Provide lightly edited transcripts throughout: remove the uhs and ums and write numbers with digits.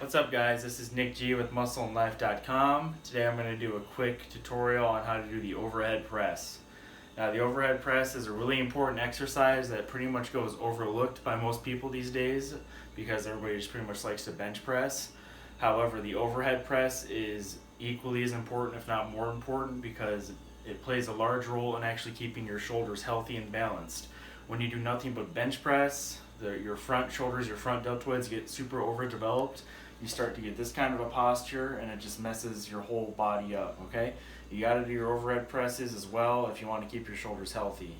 What's up guys, this is Nick G with MuscleandLife.com. Today I'm going to do a quick tutorial on how to do the overhead press. Now the overhead press is a really important exercise that pretty much goes overlooked by most people these days because everybody just pretty much likes to bench press. However, the overhead press is equally as important, if not more important, because it plays a large role in actually keeping your shoulders healthy and balanced. When you do nothing but bench press, your front shoulders, your front deltoids get super overdeveloped. You start to get this kind of a posture and it just messes your whole body up, okay? You gotta do your overhead presses as well if you want to keep your shoulders healthy.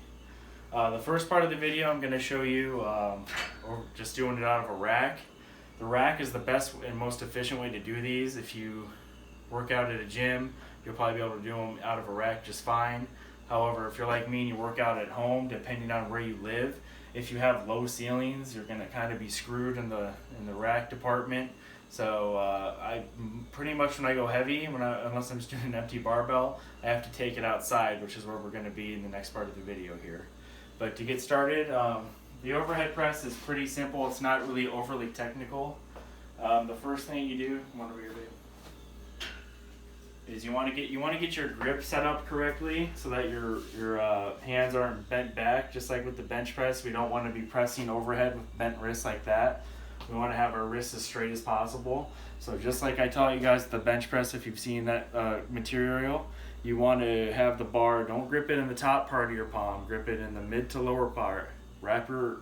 The first part of the video I'm gonna show you just doing it out of a rack. The rack is the best and most efficient way to do these. If you work out at a gym, you'll probably be able to do them out of a rack just fine. However, if you're like me and you work out at home, depending on where you live, if you have low ceilings, you're going to kind of be screwed in the rack department. So I pretty much when I go heavy, unless I'm just doing an empty barbell, I have to take it outside, which is where we're going to be in the next part of the video here. But to get started, the overhead press is pretty simple. It's not really overly technical. The first thing you do, one over here, babe, is you want to get your grip set up correctly so that your hands aren't bent back. Just like with the bench press, we don't want to be pressing overhead with bent wrists like that. We want to have our wrists as straight as possible. So just like I taught you guys the bench press, if you've seen that material, you want to have the bar, don't grip it in the top part of your palm, grip it in the mid to lower part. Wrap your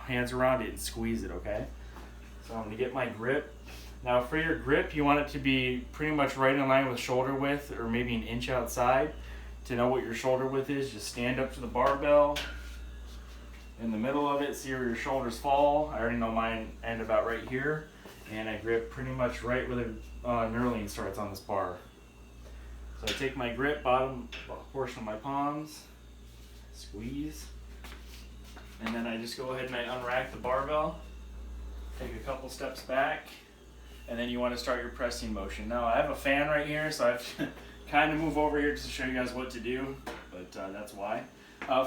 hands around it and squeeze it, okay? So I'm going to get my grip. Now for your grip, you want it to be pretty much right in line with shoulder width or maybe an inch outside. To know what your shoulder width is, just stand up to the barbell in the middle of it, see where your shoulders fall. I already know mine end about right here. And I grip pretty much right where the knurling starts on this bar. So I take my grip, bottom portion of my palms, squeeze. And then I just go ahead and I unrack the barbell, take a couple steps back, and then you want to start your pressing motion. Now I have a fan right here, so I have to kind of move over here just to show you guys what to do, but that's why.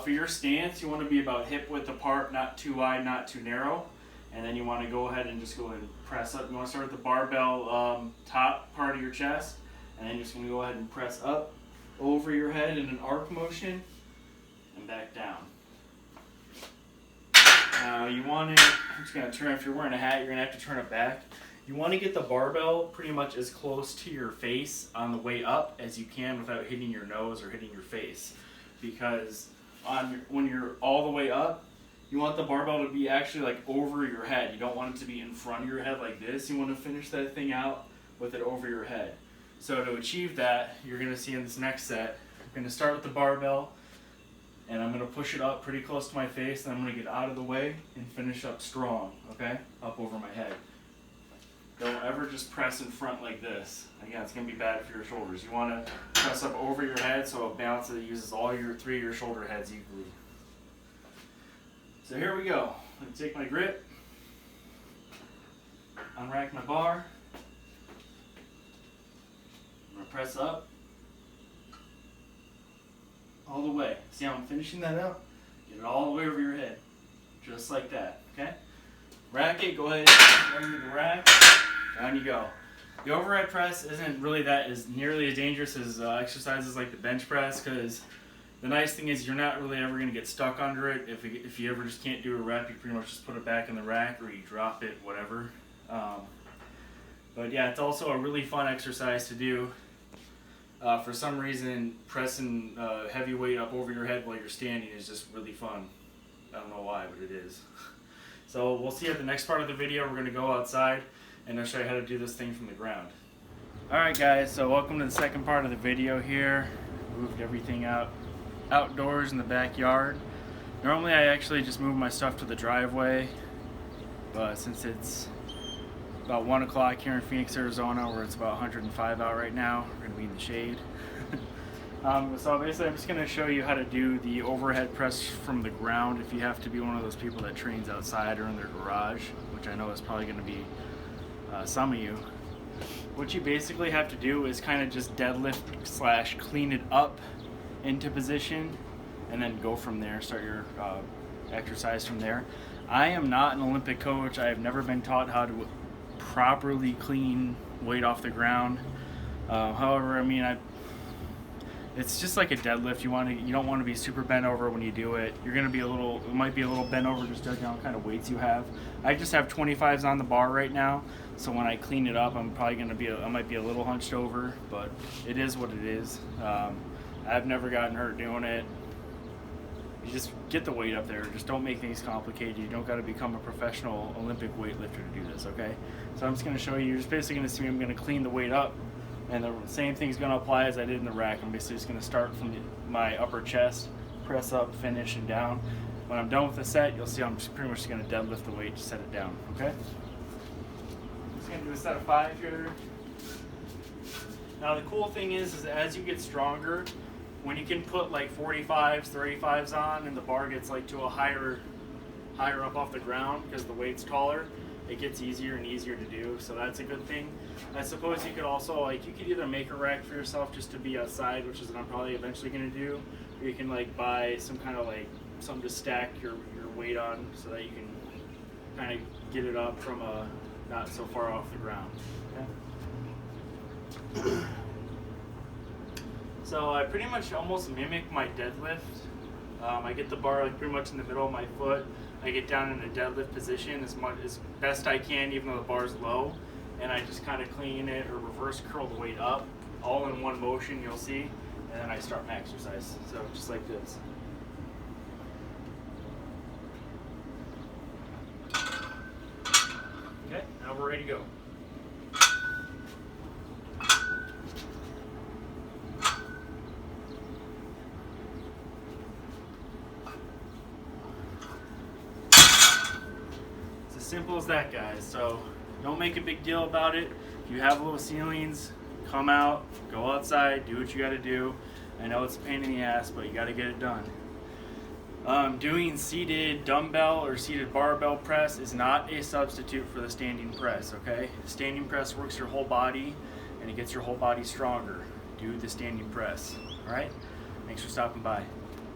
For your stance, you want to be about hip width apart, not too wide, not too narrow. And then you want to go ahead and just go ahead and press up. You want to start with the barbell top part of your chest, and then you're just going to go ahead and press up over your head in an arc motion and back down. Now you want to, I'm just going to turn, if you're wearing a hat, you're going to have to turn it back. You want to get the barbell pretty much as close to your face on the way up as you can without hitting your nose or hitting your face. Because when you're all the way up, you want the barbell to be actually like over your head. You don't want it to be in front of your head like this. You want to finish that thing out with it over your head. So to achieve that, you're going to see in this next set, I'm going to start with the barbell, and I'm going to push it up pretty close to my face, and I'm going to get out of the way and finish up strong, okay? Up over my head. Don't ever just press in front like this. Again, it's going to be bad for your shoulders. You want to press up over your head so it balances, it uses all your three of your shoulder heads equally. So here we go. I'm going to take my grip, unrack my bar, I'm going to press up all the way. See how I'm finishing that up? Get it all the way over your head, just like that, okay? Rack it, go ahead, into the rack, down you go. The overhead press isn't really nearly as dangerous as exercises like the bench press, because the nice thing is you're not really ever going to get stuck under it. If you ever just can't do a rep, you pretty much just put it back in the rack or you drop it, whatever. But yeah, it's also a really fun exercise to do. For some reason, pressing heavy weight up over your head while you're standing is just really fun. I don't know why, but it is. So we'll see at the next part of the video. We're going to go outside and I'll show you how to do this thing from the ground. Alright guys, so welcome to the second part of the video here. Moved everything outdoors in the backyard. Normally I actually just move my stuff to the driveway, but since it's about 1 o'clock here in Phoenix, Arizona, where it's about 105 out right now, we're going to be in the shade. So basically I'm just going to show you how to do the overhead press from the ground if you have to be one of those people that trains outside or in their garage, which I know is probably going to be some of you. What you basically have to do is kind of just deadlift / clean it up into position and then go from there, start your exercise from there. I am not an Olympic coach. I have never been taught how to properly clean weight off the ground. However, I mean, it's just like a deadlift. You don't want to be super bent over when you do it. You're gonna be it might be a little bent over just judging on what kind of weights you have. I just have 25s on the bar right now, so when I clean it up, I'm probably gonna I might be a little hunched over, but it is what it is. I've never gotten hurt doing it. You just get the weight up there. Just don't make things complicated. You don't got to become a professional Olympic weightlifter to do this, okay? So I'm just going to show you. You're just basically going to see me. I'm going to clean the weight up, and the same thing's going to apply as I did in the rack. I'm basically just going to start from my upper chest, press up, finish, and down. When I'm done with the set, you'll see I'm just pretty much going to deadlift the weight to set it down, okay? I'm just going to do a set of 5 here. Now the cool thing is as you get stronger, when you can put like 45s, 35s on, and the bar gets like to a higher up off the ground because the weight's taller, it gets easier and easier to do. So that's a good thing. I suppose you could also you could either make a rack for yourself just to be outside, which is what I'm probably eventually going to do, or you can like buy some kind of like something to stack your weight on so that you can kind of get it up from not so far off the ground. Okay. So I pretty much almost mimic my deadlift. I get the bar like pretty much in the middle of my foot. I get down in a deadlift position as best I can, even though the bar's low, and I just kind of clean it or reverse curl the weight up, all in one motion, you'll see, and then I start my exercise. So just like this. Okay, now we're ready to go. Simple as that, guys. So don't make a big deal about it. If you have low ceilings, come out, go outside, do what you got to do. I know it's a pain in the ass, but you got to get it done. Doing seated dumbbell or seated barbell press is not a substitute for the standing press, okay? The standing press works your whole body and it gets your whole body stronger. Do the standing press, all right? Thanks for stopping by.